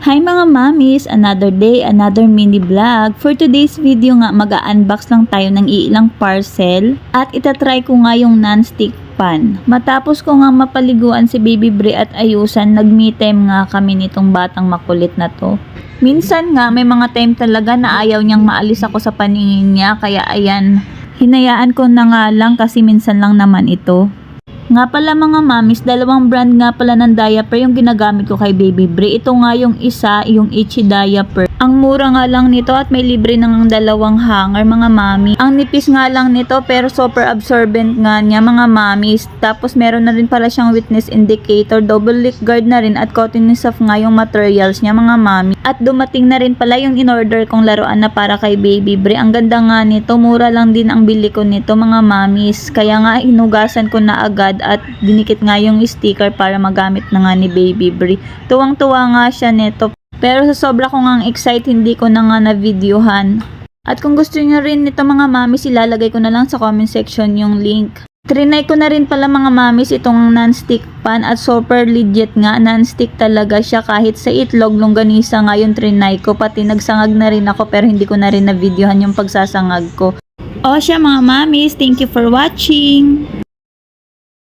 Hi mga mamis! Another day, another mini vlog. For today's video nga, mag-unbox lang tayo ng ilang parcel at itatry ko nga yung non-stick pan. Matapos ko nga mapaliguan si Baby Bri at ayusan, nag-me time nga kami nitong batang makulit na to. Minsan nga, may mga time talaga na ayaw niyang maalis ako sa paningin niya, kaya ayan, hinayaan ko na nga lang kasi minsan lang naman ito. Nga pala mga mamis, dalawang brand nga pala ng diaper yung ginagamit ko kay Baby Bri. Ito nga yung isa, yung Itchy diaper. Ang mura nga lang nito at may libre ng dalawang hanger mga mami. Ang nipis nga lang nito pero super absorbent nga niya mga mamis. Tapos meron na rin pala siyang wetness indicator, double leak guard na rin at cotton soft nga yung materials niya mga mami. At dumating na rin pala yung in-order kong laruan na para kay Baby Bri. Ang ganda nga nito, mura lang din ang bili ko nito mga mamis. Kaya nga hinugasan ko na agad at dinikit nga yung sticker para magamit na nga ni Baby Bri. Tuwang-tuwa nga siya nito. Pero sa sobra ko ngang excite, hindi ko na nga na-videohan. At kung gusto niyo rin nito mga mamis, ilalagay ko na lang sa comment section yung link. Trinay ko na rin pala mga mamis itong non-stick pan at super legit nga. Non-stick talaga siya kahit sa itlog, longganisa nga yung trinay ko. Pati nagsangag na rin ako pero hindi ko na rin na-videohan yung pagsasangag ko. O siya mga mamis, thank you for watching!